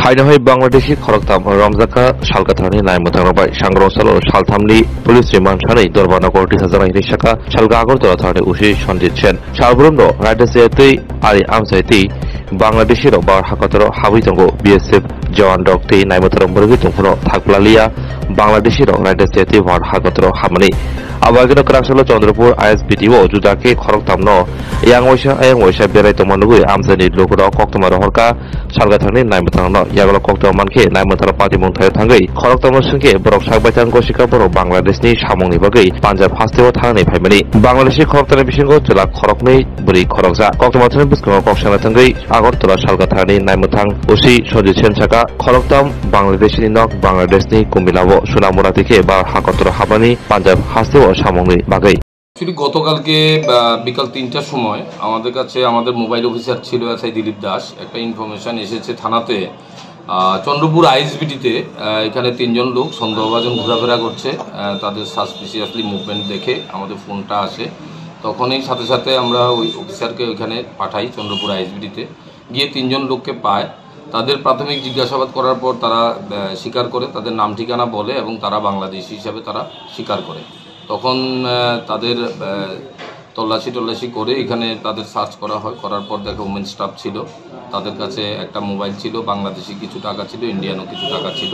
Hainahai Bangladeshi Khoroktam Ramzaka Shalkathani Naimutanabai Shangrosalo Shaltamli Police Remand Shani Dorbana Korti Hazana Hirishaka Shalgagor Torathani Ushi Shonditchen Shalbrundo Radeseti Ali Amsaiti Bangladeshi Bar Hakatoro Havitongo BSF Jawan Dokti Naimutaram Burgitumpuno Thaklalia Bangladeshi Radeseti Var Hakatoro Hamani Abagino Krasalo Chandrapur ISBTO Judake Khoroktamno Yang Waisha Berai Tomanugui Amsani Lokuro Koktamara Horka Shalgathani Naimutano Yagalo Koktamanke Naimutara Party Montai Tangai Khoroktamno Sunke Borok Shagbaitan Goshika Borok Bangladeshni Shamoni Bagai Panjab Hasteo Thani Phaimani Bangladeshi Khoroktani Bishingo Jela Khorokmei Buri Khorokja Koktamatani Biskong Kokshana Tangai Agortola Shalgathani Naimutang Usi Shonjichen Chaka Khoroktam Bangladeshi Nok Bangladeshni Kumilawo Sunamura Dike Bar Hakotora Habani Panjab Hasteo Shamoni Bagai গতকালকে বিকাল ৩টার সময় আমাদের কাছে আমাদের mobile officer ছিল SI Dilip Das একটা information এসেছে থানাতে চন্দ্রপুর আইএসবিটিতে এখানে তিনজন লোক সন্দেহভাজন ঘোরাফেরা করছে তাদের সাসপিসিয়াসলি মুভমেন্ট দেখে আমাদের ফোনটা আসে তখনই সাথে সাথে আমরা ওই অফিসারকে ওখানে পাঠাই চন্দ্রপুর আইএসবিটিতে গিয়ে তিনজন লোককে পায় তাদের প্রাথমিক জিজ্ঞাসাবাদ করার পর তারা স্বীকার করে তাদের নাম ঠিকানা বলে এবং তারা বাংলাদেশী হিসাবে তারা স্বীকার করে তখন তাদের তল্লাশি করে এখানে তাদের সার্চ করা হয় করার পর দেখে ওমেন স্টাফ ছিল তাদের কাছে একটা মোবাইল ছিল বাংলাদেশি কিছু টাকা ছিল ইন্ডিয়ানও কিছু টাকা ছিল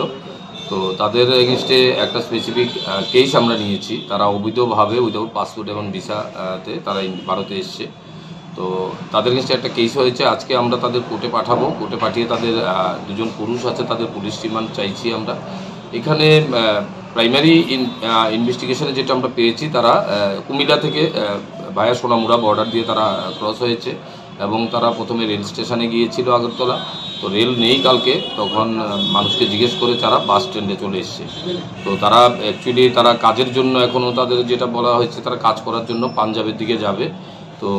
তো তাদের এগেইনস্টে একটা স্পেসিফিক কেস আমরা নিয়েছি তারা অবৈধভাবে উইদাউট পাসপোর্ট এবং ভিসাতে তারা ভারতে এসছে তো তাদের এগেইনস্টে একটা কেস হয়েছে আজকে আমরা তাদের কোর্টে পাঠাবো কোর্টে পাঠিয়ে তাদের দুজন পুরুষ আছে তাদের পুলিশ রিমান্ড চাইছি আমরা এখানে প্রাইমারি ইনভেস্টিগেশনে যেটা আমরা পেয়েছি তারা কুমিল্লা থেকে ভায়া সোনামুড়া বর্ডার দিয়ে তারা ক্রস হয়েছে এবং তারা প্রথমে রেল স্টেশনে গিয়েছিল আগরতলা তো রেল নেই কালকে তখন মানুষকে জিজ্ঞেস করে তারা বাস স্ট্যান্ডে চলে এসছে তো তারা অ্যাকচুয়ালি তারা কাজের জন্য এখনও তাদের যেটা বলা হয়েছে তারা কাজ করার জন্য পাঞ্জাবের দিকে যাবে তো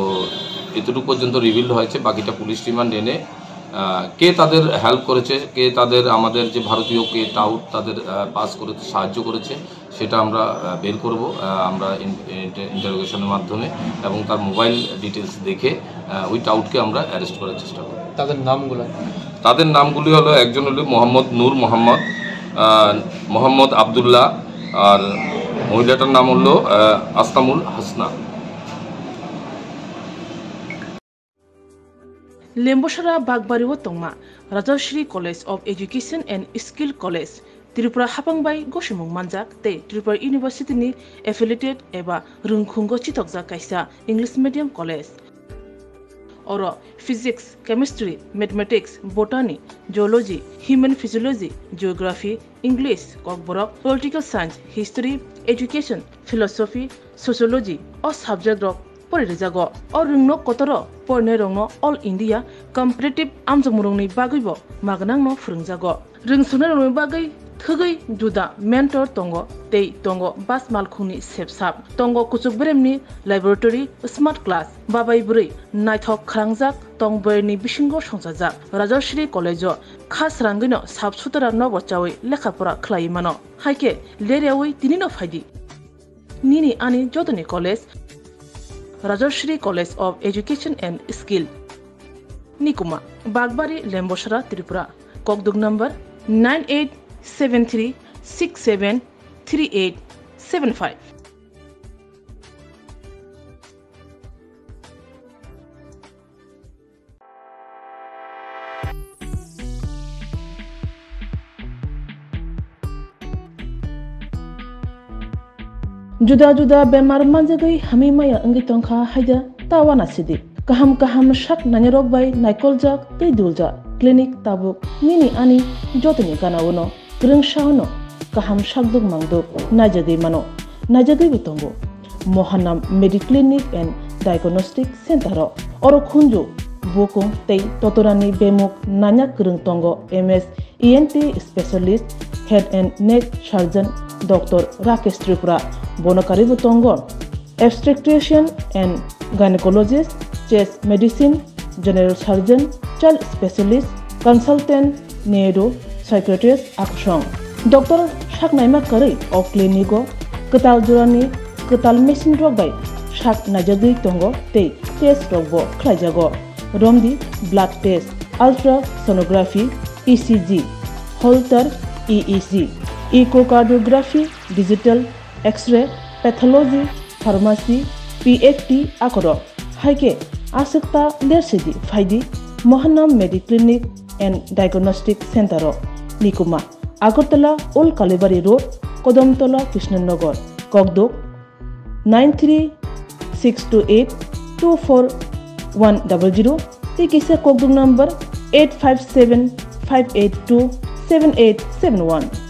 এতটুকু পর্যন্ত রিভিল হয়েছে বাকিটা পুলিশ রিমান্ড এনে কে তাদের হেল্প করেছে কে তাদের আমাদের যে ভারতীয় কে টাউট তাদের পাস করতে সাহায্য করেছে সেটা আমরা বের করব আমরা ইন্টারোগেশনের মাধ্যমে এবং তার মোবাইল ডিটেলস দেখে ওই টাউটকে আমরা অ্যারেস্ট করার চেষ্টা করব তাদের নামগুলি হলো একজন হলো মোহাম্মদ নূর মোহাম্মদ আবদুল্লাহ আর মহিলাটার নাম হলো আসনামুল Hasna Lembosara Bagbariwo Tongma, Rajashri College of Education and Skill College, Tripura Hapangbai Goshimung Manjak, Te Tripura University ni affiliated eba Rungkhungo Chitokja Kaisa English Medium College. Oro Physics, Chemistry, Mathematics, Botany, Geology, Human Physiology, Geography, English, Kokborok, Political Science, History, Education, Philosophy, Sociology, or subject rock Porizago, or Rungno Kotoro, Pornerongno, All India, Comparative Amzamurungni Bagibo, Magnangno Frungzago. Ring Sunarumi Bagai, Tugai, Juda, Mentor Tongo, Tei Tongo, Bas Malkuni, Sepsap, Tongo Kusubremni, Laboratory, Smart Class, Babai Buri, Nighthawk Krangzak, Tongberni Bishingo Shonsazak, Rajashri College, Khas Rangino, Subsutara Novochawi, Lekapura Klaimano, Haike, Leriawi, Tinino Fadi. Nini Ani Jodani College, Rajashri College of Education and Skill. Nikuma, Bagbari, Lembosara, Tripura. Kokdug number 9873673875. Juda bemar manjagai hami maya angi tongkha haida tawana sidi kaham shak nanyarok bai naikolja tei dulja clinic tabuk nini ani jotoni kanawono grungshauno kaham shakduk mangduk najagai butongo mohanam mediclinic and diagnostic center oro khunju bokong tei totorani bemuk nanya krung tongo ms ent specialist head and neck surgeon Dr. Rakesh Tripura Bonokari Butongo, obstetrician and gynecologist, chest medicine, general surgeon, child specialist, consultant, neuro, psychiatrist, action. Dr. Shaknaima Kari of Clinico, Katal Jurani, Katal Machine Drug by Shak Najadi Tongo, Te, Test Robo, Klajago, Romdi, blood test, ultrasonography, ECG, Holter EEG, echocardiography, digital X-ray, pathology, pharmacy, PFT akoro. Haike asekta lersidi faidi Mohanam Mediclinic and Diagnostic Center Nikuma Agartala Old Kalibari Road, Kodamtola, Krishnanagar, Kogdok 93-628-24100. Tikisa Kogdok number 857-582-7871.